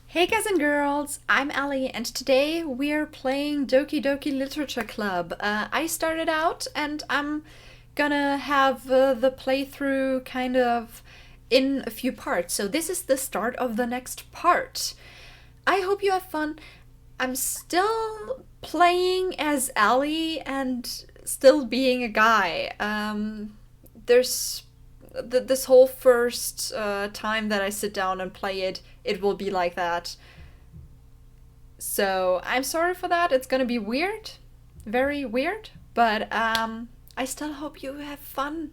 Hey guys and girls, I'm Allie and today we're playing Doki Doki Literature Club. I started out and I'm gonna have the playthrough kind of in a few parts. So this is the start of the next part. I hope you have fun. I'm still playing as Allie and still being a guy. There's this whole first time that I sit down and play it, it will be like that. So I'm sorry for that. It's gonna be weird, very weird, but I still hope you have fun.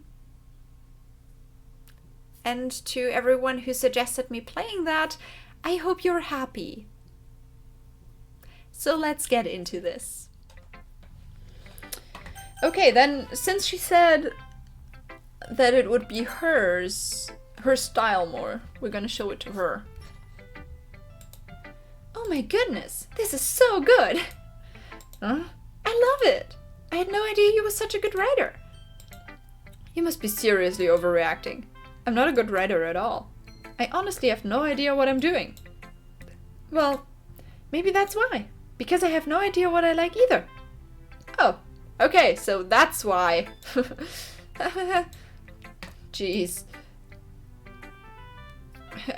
And to everyone who suggested me playing that, I hope you're happy. So let's get into this. Okay, then, since she said that it would be her style more, we're gonna show it to her. Oh my goodness, this is so good! Huh? I love it! I had no idea you were such a good writer. You must be seriously overreacting. I'm not a good writer at all. I honestly have no idea what I'm doing. Well, maybe that's why. Because I have no idea what I like either. Oh, okay, so that's why. Jeez.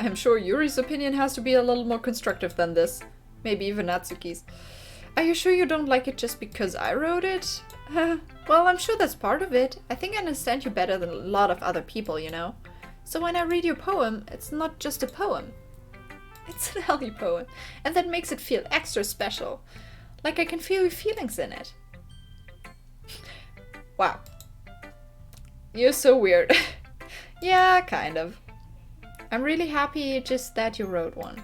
I'm sure Yuri's opinion has to be a little more constructive than this. Maybe even Natsuki's. Are you sure you don't like it just because I wrote it? Well, I'm sure that's part of it. I think I understand you better than a lot of other people, you know? So when I read your poem, it's not just a poem. It's an Allie poem. And that makes it feel extra special. Like I can feel your feelings in it. Wow. You're so weird. Yeah, kind of. I'm really happy just that you wrote one.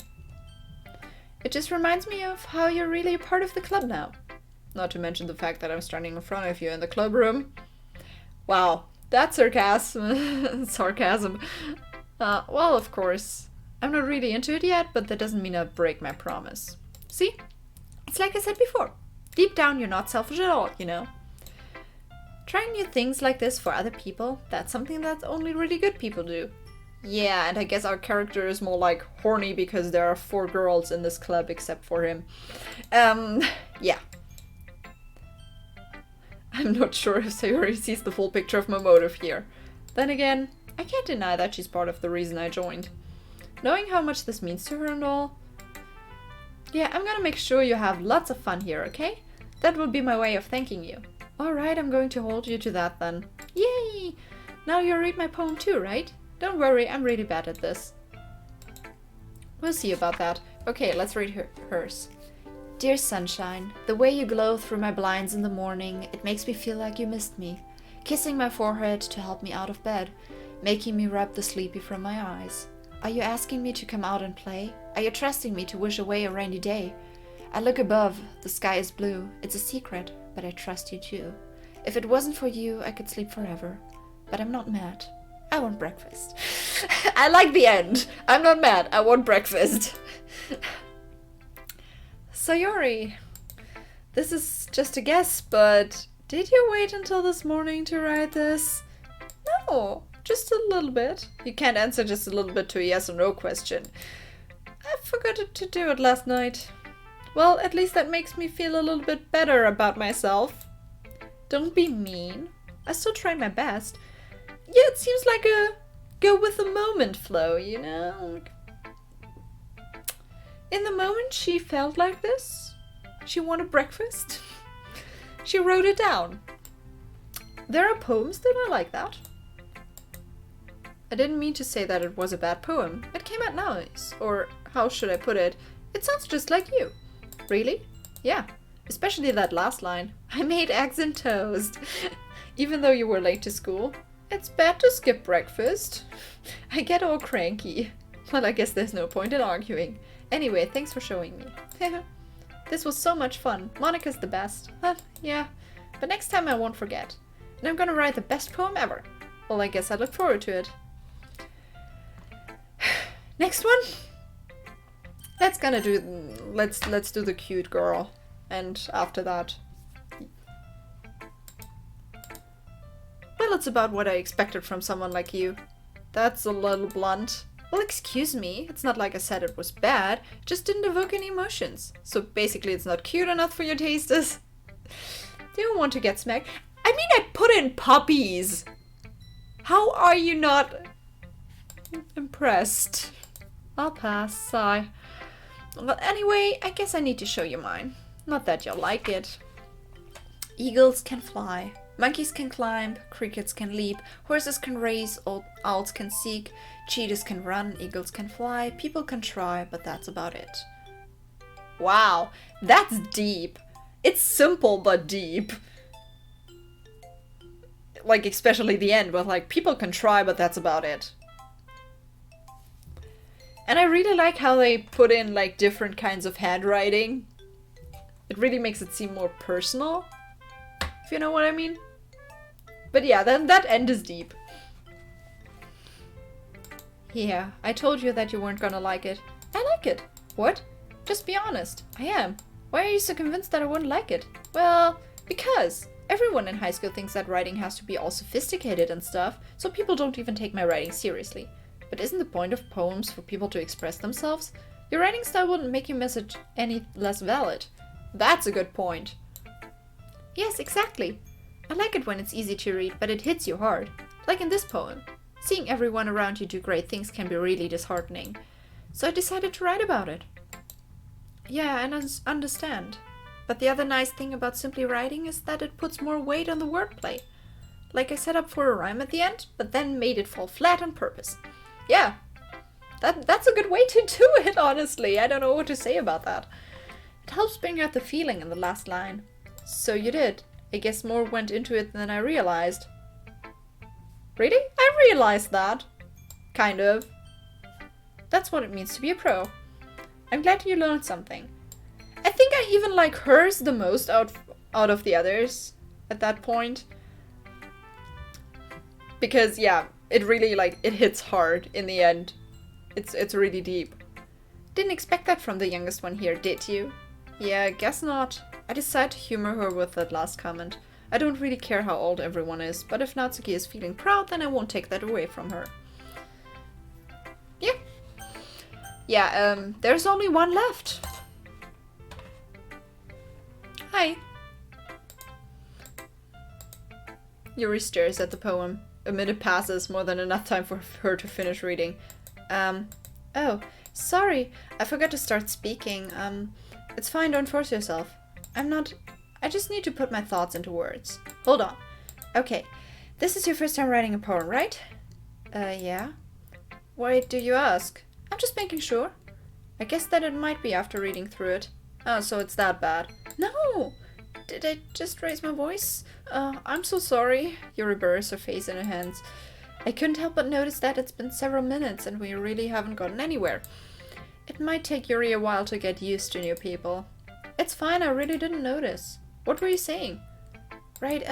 It just reminds me of how you're really a part of the club now. Not to mention the fact that I'm standing in front of you in the club room. Wow, that's sarcasm. Sarcasm. Well, of course. I'm not really into it yet, but that doesn't mean I break my promise. See? It's like I said before. Deep down, you're not selfish at all, you know? Trying new things like this for other people, that's something that only really good people do. Yeah, and I guess our character is more like horny because there are 4 girls in this club except for him. Yeah. I'm not sure if Sayori sees the full picture of my motive here. Then again, I can't deny that she's part of the reason I joined. Knowing how much this means to her and all. Yeah, I'm gonna make sure you have lots of fun here, okay? That will be my way of thanking you. Alright, I'm going to hold you to that then. Yay! Now you'll read my poem too, right? Don't worry, I'm really bad at this. We'll see about that. Okay, let's read hers. Dear sunshine, the way you glow through my blinds in the morning, it makes me feel like you missed me. Kissing my forehead to help me out of bed, making me rub the sleepy from my eyes. Are you asking me to come out and play? Are you trusting me to wish away a rainy day? I look above, the sky is blue. It's a secret, but I trust you too. If it wasn't for you, I could sleep forever. But I'm not mad. I want breakfast. I like the end. I'm not mad. I want breakfast. Sayori, this is just a guess, but did you wait until this morning to write this? No. Just a little bit. You can't answer just a little bit to a yes or no question. I forgot to do it last night. Well, at least that makes me feel a little bit better about myself. Don't be mean. I still try my best. Yeah, it seems like a go with the moment flow, you know? In the moment she felt like this, she wanted breakfast. She wrote it down. There are poems that are like that. I didn't mean to say that it was a bad poem. It came out nice. Or, how should I put it? It sounds just like you. Really? Yeah. Especially that last line. I made eggs and toast. Even though you were late to school. It's bad to skip breakfast. I get all cranky. Well, I guess there's no point in arguing. Anyway, thanks for showing me. This was so much fun. Monica's the best. Yeah. But next time I won't forget. And I'm gonna write the best poem ever. Well, I guess I look forward to it. Next one. Let's do the cute girl. And after that. Well, it's about what I expected from someone like you. That's a little blunt. Well, excuse me, it's not like I said it was bad, it just didn't evoke any emotions. So basically it's not cute enough for your tastes. Do you want to get smacked? I mean, I put in puppies! How are you not impressed? I'll pass, sigh. Well, anyway, I guess I need to show you mine. Not that you'll like it. Eagles can fly, monkeys can climb, crickets can leap, horses can race, owls can seek, cheetahs can run, eagles can fly, people can try, but that's about it. Wow, that's deep. It's simple but deep. Like, especially the end with like, people can try, but that's about it. And I really like how they put in like different kinds of handwriting. It really makes it seem more personal, if you know what I mean. But yeah, then that end is deep. Yeah, I told you that you weren't gonna like it. I like it. What? Just be honest. I am. Why are you so convinced that I wouldn't like it? Well, because everyone in high school thinks that writing has to be all sophisticated and stuff, so people don't even take my writing seriously. But isn't the point of poems for people to express themselves? Your writing style wouldn't make your message any less valid. That's a good point. Yes, exactly. I like it when it's easy to read, but it hits you hard. Like in this poem. Seeing everyone around you do great things can be really disheartening. So I decided to write about it. Yeah, I understand. But the other nice thing about simply writing is that it puts more weight on the wordplay. Like I set up for a rhyme at the end, but then made it fall flat on purpose. Yeah, that's a good way to do it, honestly. I don't know what to say about that. It helps bring out the feeling in the last line. So you did. I guess more went into it than I realized. Really? I realized that. Kind of. That's what it means to be a pro. I'm glad you learned something. I think I even like hers the most out of the others at that point. Because, yeah, it really, like, it hits hard in the end. It's really deep. Didn't expect that from the youngest one here, did you? Yeah, guess not. I decided to humor her with that last comment. I don't really care how old everyone is, but if Natsuki is feeling proud, then I won't take that away from her. Yeah. Yeah, there's only one left. Hi. Yuri stares at the poem. A minute passes, more than enough time for her to finish reading. Oh, sorry, I forgot to start speaking. It's fine, don't force yourself. I just need to put my thoughts into words. Hold on. Okay, this is your first time writing a poem, right? Yeah. Why do you ask? I'm just making sure. I guess that it might be after reading through it. Oh, so it's that bad. No! Did I just raise my voice? I'm so sorry. Yuri buries her face in her hands. I couldn't help but notice that it's been several minutes and we really haven't gotten anywhere. It might take Yuri a while to get used to new people. It's fine, I really didn't notice. What were you saying? Right,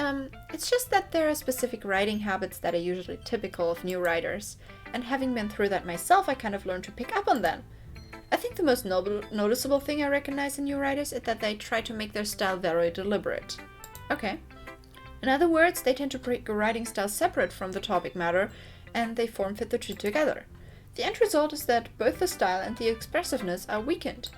it's just that there are specific writing habits that are usually typical of new writers. And having been through that myself, I kind of learned to pick up on them. I think the most noticeable thing I recognize in new writers is that they try to make their style very deliberate. Okay. In other words, they tend to break a writing style separate from the topic matter, and they form-fit the two together. The end result is that both the style and the expressiveness are weakened.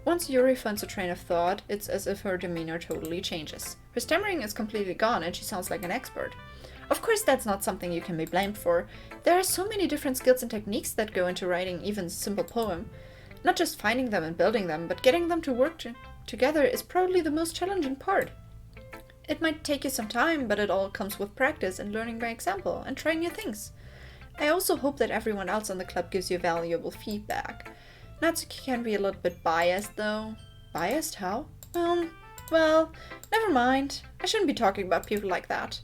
Once Yuri finds a train of thought, it's as if her demeanor totally changes. Her stammering is completely gone and she sounds like an expert. Of course, that's not something you can be blamed for. There are so many different skills and techniques that go into writing even a simple poem. Not just finding them and building them, but getting them to work together is probably the most challenging part. It might take you some time, but it all comes with practice and learning by example and trying new things. I also hope that everyone else on the club gives you valuable feedback. Natsuki can be a little bit biased, though. Biased? How? Well, never mind. I shouldn't be talking about people like that.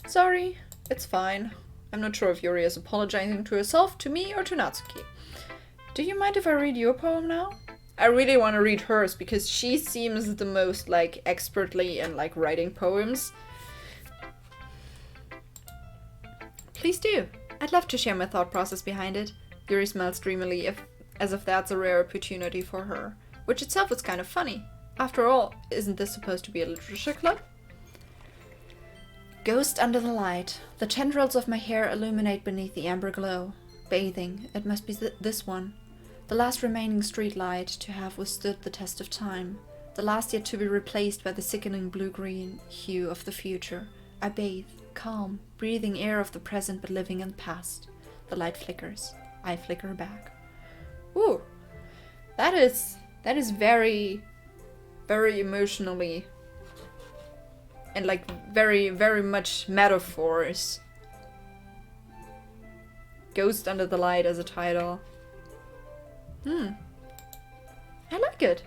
Sorry, it's fine. I'm not sure if Yuri is apologizing to herself, to me, or to Natsuki. Do you mind if I read your poem now? I really want to read hers, because she seems the most, like, expertly in, like, writing poems. Please do. I'd love to share my thought process behind it. Yuri smiles dreamily, as if that's a rare opportunity for her, which itself was kind of funny. After all, isn't this supposed to be a literature club? Ghost under the light. The tendrils of my hair illuminate beneath the amber glow. Bathing. It must be this one. The last remaining street light to have withstood the test of time. The last yet to be replaced by the sickening blue-green hue of the future. I bathe, calm, breathing air of the present but living in the past. The light flickers. I flicker back. Ooh. That is very, very emotionally and like very, very much metaphors. Ghost Under the Light as a title. I like it.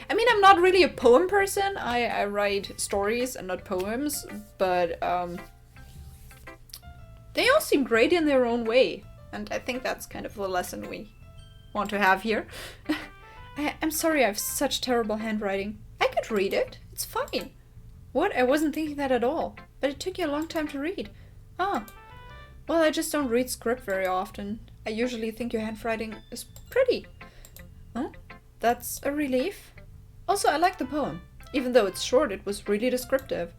I mean, I'm not really a poem person. I write stories and not poems, but they all seem great in their own way. And I think that's kind of the lesson we want to have here. I'm sorry, I have such terrible handwriting. I could read it. It's fine. What? I wasn't thinking that at all. But it took you a long time to read. Ah. Well, I just don't read script very often. I usually think your handwriting is pretty. Oh, that's a relief. Also, I like the poem. Even though it's short, it was really descriptive.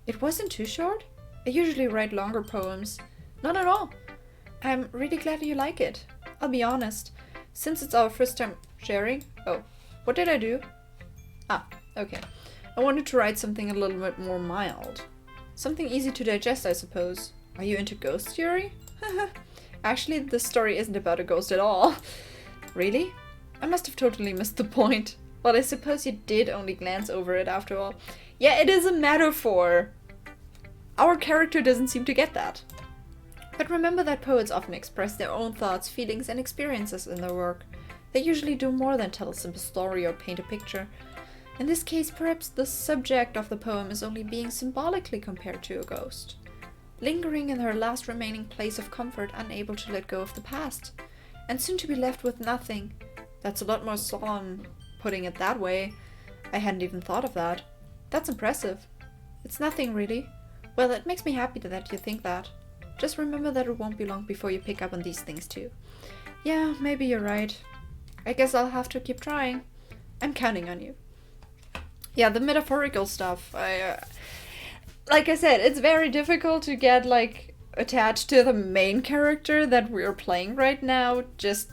It wasn't too short. I usually write longer poems. Not at all. I'm really glad you like it. I'll be honest. Since it's our first time sharing... Oh, what did I do? Ah, okay. I wanted to write something a little bit more mild. Something easy to digest, I suppose. Are you into ghost theory? Actually, this story isn't about a ghost at all. Really? I must have totally missed the point. Well, I suppose you did only glance over it after all. Yeah, it is a metaphor. Our character doesn't seem to get that. But remember that poets often express their own thoughts, feelings, and experiences in their work. They usually do more than tell a simple story or paint a picture. In this case, perhaps the subject of the poem is only being symbolically compared to a ghost. Lingering in her last remaining place of comfort, unable to let go of the past. And soon to be left with nothing. That's a lot more solemn, putting it that way. I hadn't even thought of that. That's impressive. It's nothing, really. Well, it makes me happy that you think that. Just remember that it won't be long before you pick up on these things too. Yeah, maybe you're right. I guess I'll have to keep trying. I'm counting on you. Yeah, the metaphorical stuff. Like I said, it's very difficult to get like attached to the main character that we're playing right now, just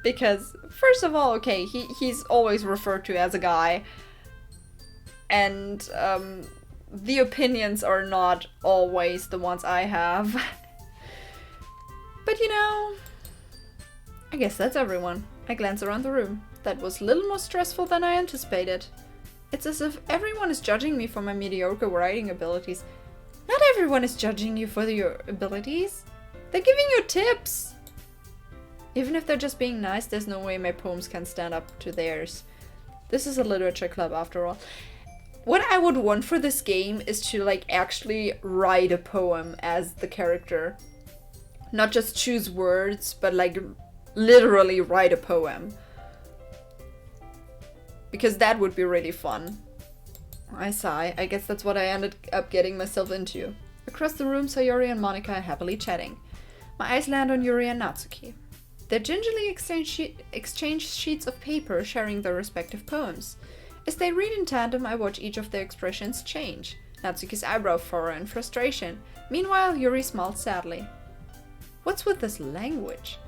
because, first of all, okay, he's always referred to as a guy, and the opinions are not always the ones I have. But you know, I guess that's everyone. I glance around the room. That was a little more stressful than I anticipated. It's as if everyone is judging me for my mediocre writing abilities. Not everyone is judging you for your abilities. They're giving you tips. Even if they're just being nice, there's no way my poems can stand up to theirs. This is a literature club after all. What I would want for this game is to like actually write a poem as the character. Not just choose words, but like literally write a poem. Because that would be really fun. I sigh. I guess that's what I ended up getting myself into. Across the room, Sayori and Monika are happily chatting. My eyes land on Yuri and Natsuki. They gingerly exchange sheets of paper, sharing their respective poems. As they read in tandem, I watch each of their expressions change. Natsuki's eyebrow furrow in frustration. Meanwhile, Yuri smiles sadly. What's with this language?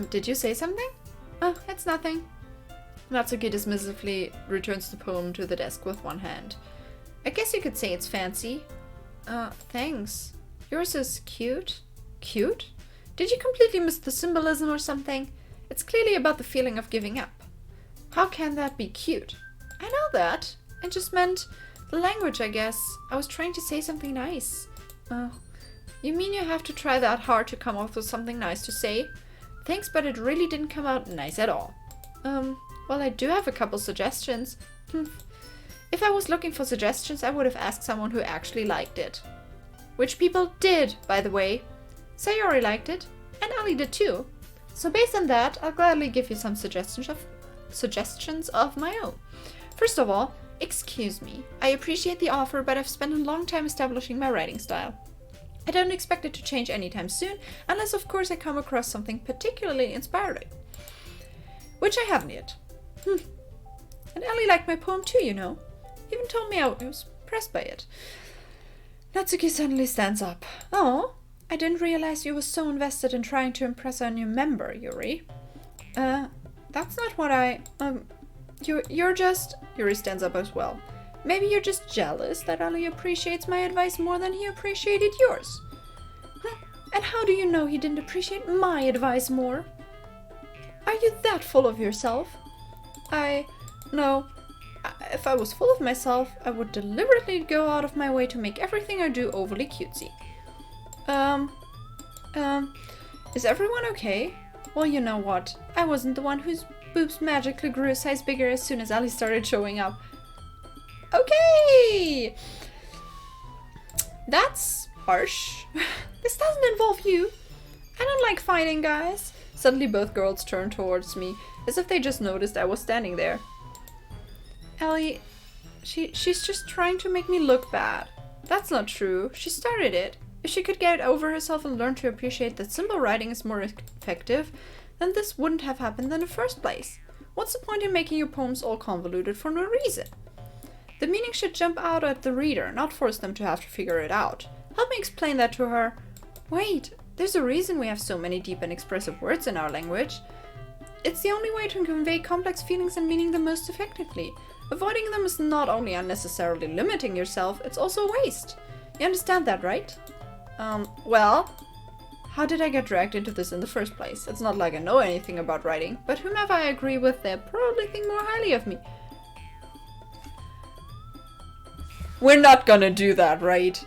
Did you say something? Oh, it's nothing. Natsuki dismissively returns the poem to the desk with one hand. I guess you could say it's fancy. Thanks. Yours is cute. Cute? Did you completely miss the symbolism or something? It's clearly about the feeling of giving up. How can that be cute? I know that. I just meant the language, I guess. I was trying to say something nice. You mean you have to try that hard to come up with something nice to say? Thanks, but it really didn't come out nice at all. Well, I do have a couple suggestions. If I was looking for suggestions, I would have asked someone who actually liked it. Which people did, by the way. Sayori liked it, and Allie did too. So based on that, I'll gladly give you some suggestions of my own. First of all, excuse me. I appreciate the offer, but I've spent a long time establishing my writing style. I don't expect it to change anytime soon, unless of course I come across something particularly inspiring. Which I haven't yet. And Allie liked my poem too, you know. Even told me I was impressed by it. Natsuki suddenly stands up. Oh, I didn't realize you were so invested in trying to impress our new member, Yuri. That's not what you're just... Yuri stands up as well. Maybe you're just jealous that Allie appreciates my advice more than he appreciated yours. And how do you know he didn't appreciate my advice more? Are you that full of yourself? No. If I was full of myself, I would deliberately go out of my way to make everything I do overly cutesy. Is everyone okay? Well, you know what? I wasn't the one whose boobs magically grew a size bigger as soon as Allie started showing up. Okay! That's harsh. This doesn't involve you. I don't like fighting, guys. Suddenly both girls turned towards me, as if they just noticed I was standing there. Allie, she's just trying to make me look bad. That's not true. She started it. If she could get over herself and learn to appreciate that simple writing is more effective, then this wouldn't have happened in the first place. What's the point in making your poems all convoluted for no reason? The meaning should jump out at the reader, not force them to have to figure it out. Help me explain that to her. Wait, there's a reason we have so many deep and expressive words in our language. It's the only way to convey complex feelings and meaning the most effectively. Avoiding them is not only unnecessarily limiting yourself, it's also a waste. You understand that, right? Well, how did I get dragged into this in the first place? It's not like I know anything about writing, but whomever I agree with, they probably think more highly of me. We're not gonna do that, right?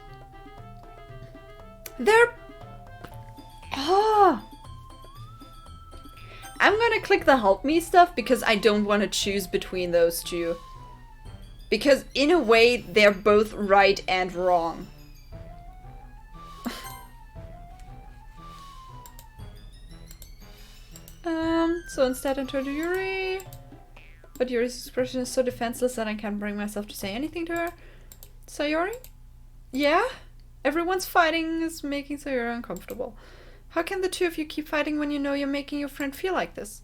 I'm gonna click the help me stuff because I don't want to choose between those two. Because in a way, they're both right and wrong. So instead I turn to Yuri. But Yuri's expression is so defenseless that I can't bring myself to say anything to her. Sayori? Yeah? Everyone's fighting is making Sayori uncomfortable. How can the two of you keep fighting when you know you're making your friend feel like this?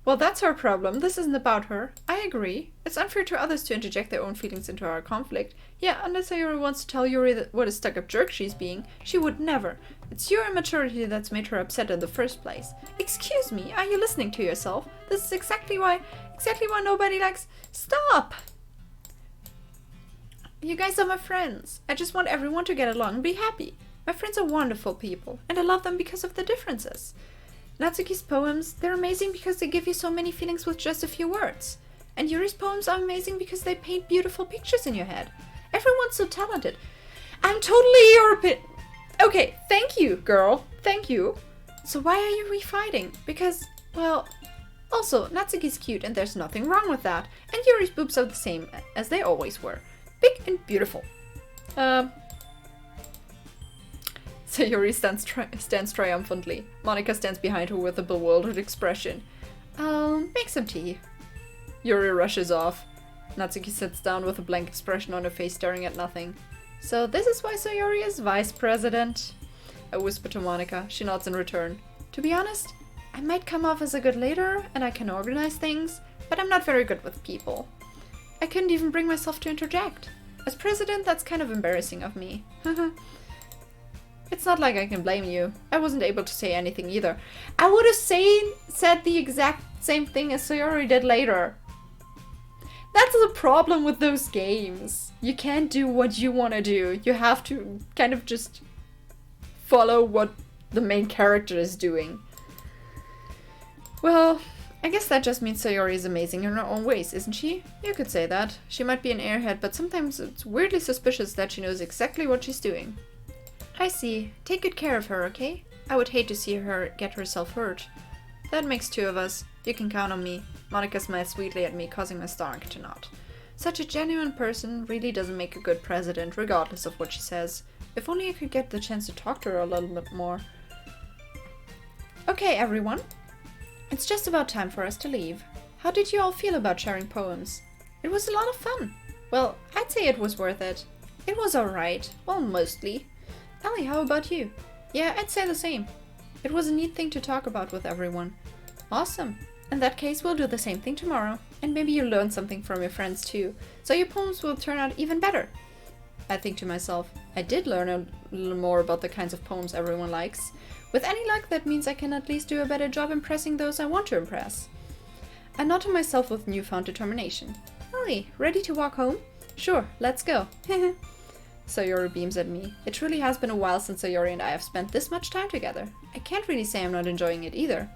Well, that's her problem. This isn't about her. I agree. It's unfair to others to interject their own feelings into our conflict. Yeah, unless Sayori wants to tell Yuri that what a stuck-up jerk she's being, she would never. It's your immaturity that's made her upset in the first place. Excuse me, are you listening to yourself? This is exactly why nobody likes... Stop! You guys are my friends. I just want everyone to get along and be happy. My friends are wonderful people, and I love them because of the differences. Natsuki's poems, they're amazing because they give you so many feelings with just a few words. And Yuri's poems are amazing because they paint beautiful pictures in your head. Everyone's so talented. I'm totally your opinion. Okay, thank you, girl. Thank you. So why are you refighting? Because, well... Also, Natsuki's cute and there's nothing wrong with that. And Yuri's boobs are the same as they always were. Big and beautiful. Sayori stands triumphantly. Monika stands behind her with a bewildered expression. I'll make some tea. Yuri rushes off. Natsuki sits down with a blank expression on her face, staring at nothing. So this is why Sayori is vice president? I whisper to Monika. She nods in return. To be honest, I might come off as a good leader and I can organize things, but I'm not very good with people. I couldn't even bring myself to interject. As president, that's kind of embarrassing of me. It's not like I can blame you. I wasn't able to say anything either. I would have said the exact same thing as Sayori did later. That's the problem with those games. You can't do what you want to do. You have to kind of just follow what the main character is doing. Well, I guess that just means Sayori is amazing in her own ways, isn't she? You could say that. She might be an airhead, but sometimes it's weirdly suspicious that she knows exactly what she's doing. I see. Take good care of her, okay? I would hate to see her get herself hurt. That makes two of us. You can count on me. Monika smiles sweetly at me, causing my stomach to knot. Such a genuine person really doesn't make a good president, regardless of what she says. If only I could get the chance to talk to her a little bit more. Okay, everyone. It's just about time for us to leave. How did you all feel about sharing poems? It was a lot of fun. Well, I'd say it was worth it. It was alright. Well, mostly. Allie, how about you? Yeah, I'd say the same. It was a neat thing to talk about with everyone. Awesome. In that case, we'll do the same thing tomorrow. And maybe you'll learn something from your friends too. So your poems will turn out even better. I think to myself. I did learn a little more about the kinds of poems everyone likes. With any luck, that means I can at least do a better job impressing those I want to impress. I nod to myself with newfound determination. Allie, ready to walk home? Sure, let's go. Sayori beams at me. It truly has been a while since Sayori and I have spent this much time together. I can't really say I'm not enjoying it either.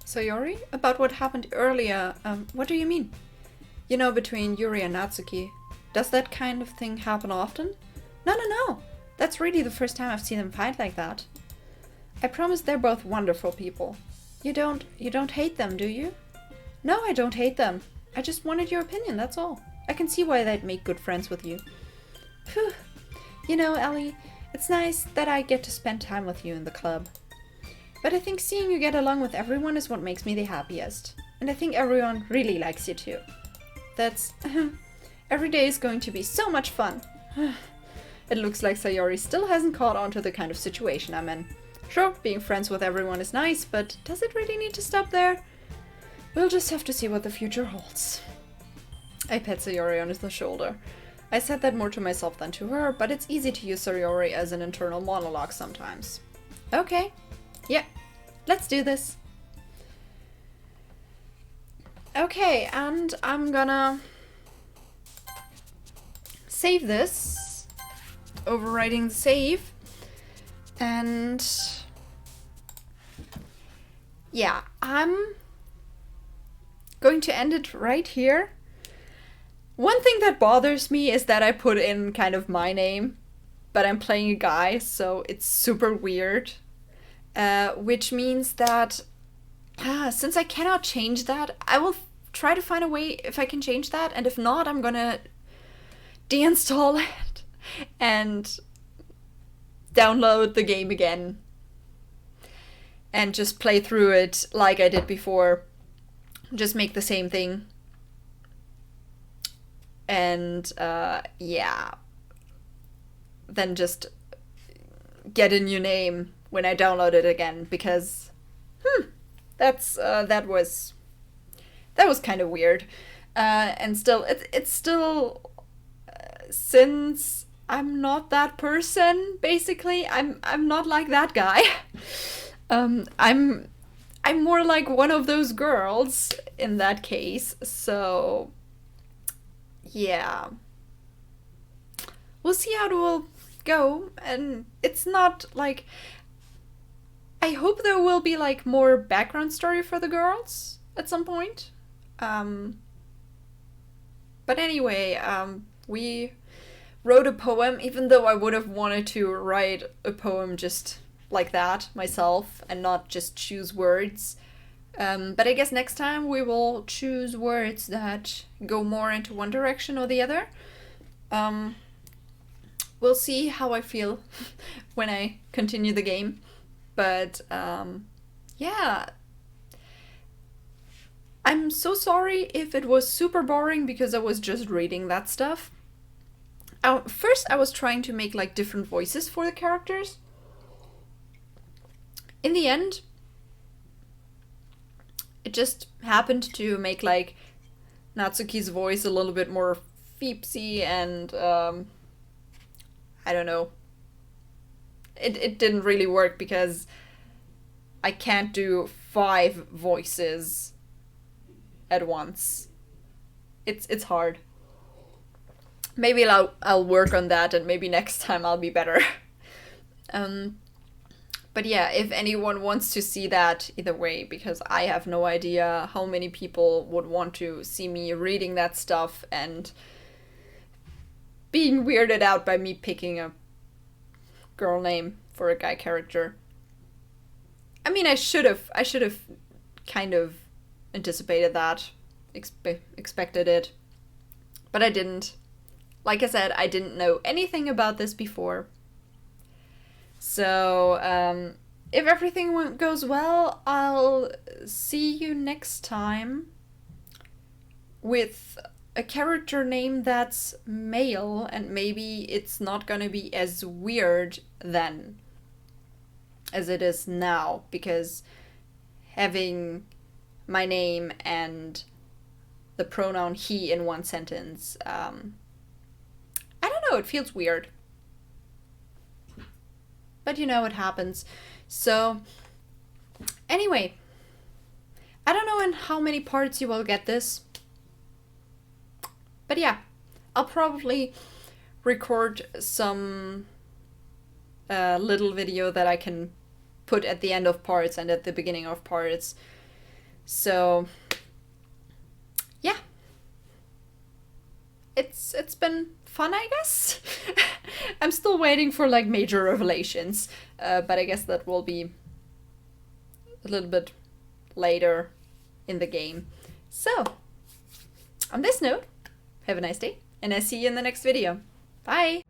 Sayori, about what happened earlier, what do you mean? You know, between Yuri and Natsuki. Does that kind of thing happen often? No. That's really the first time I've seen them fight like that. I promise they're both wonderful people. You don't hate them, do you? No, I don't hate them. I just wanted your opinion, that's all. I can see why they'd make good friends with you. Phew. You know, Allie, it's nice that I get to spend time with you in the club. But I think seeing you get along with everyone is what makes me the happiest. And I think everyone really likes you too. That's... every day is going to be so much fun. It looks like Sayori still hasn't caught on to the kind of situation I'm in. Sure, being friends with everyone is nice, but does it really need to stop there? We'll just have to see what the future holds. I pat Sayori on the shoulder. I said that more to myself than to her, but it's easy to use Sayori as an internal monologue sometimes. Okay. Yeah, let's do this. Okay, and I'm gonna save this. Overwriting the save. And yeah, I'm going to end it right here. One thing that bothers me is that I put in kind of my name, but I'm playing a guy, so it's super weird. Which means that since I cannot change that, I will try to find a way if I can change that, and if not, I'm gonna deinstall it and download the game again and just play through it like I did before. Just make the same thing. And yeah, then just get a new name when I download it again, because that was kind of weird. And still, it's still since I'm not that person, basically. I'm not like that guy. I'm more like one of those girls in that case. So yeah, we'll see how it will go. And it's not like, I hope there will be like more background story for the girls at some point. But anyway, we wrote a poem, even though I would have wanted to write a poem just like that myself and not just choose words. But I guess next time we will choose words that go more into one direction or the other. We'll see how I feel when I continue the game. But yeah, I'm so sorry if it was super boring because I was just reading that stuff. First I was trying to make like different voices for the characters. In the end, it just happened to make like Natsuki's voice a little bit more feepsy and I don't know. It didn't really work because I can't do 5 voices at once. It's hard. Maybe I'll work on that, and maybe next time I'll be better. But yeah, if anyone wants to see that, either way, because I have no idea how many people would want to see me reading that stuff and being weirded out by me picking a girl name for a guy character. I mean, I should have kind of anticipated that, expected it, but I didn't. Like I said, I didn't know anything about this before. So, if everything goes well, I'll see you next time with a character name that's male, and maybe it's not gonna be as weird then as it is now, because having my name and the pronoun he in one sentence know, it feels weird. But you know, it happens. So, anyway, I don't know in how many parts you will get this. But yeah, I'll probably record some little video that I can put at the end of parts and at the beginning of parts. So, yeah. It's been fun, I guess. I'm still waiting for like major revelations, but I guess that will be a little bit later in the game. So, on this note, have a nice day, and I'll see you in the next video. Bye!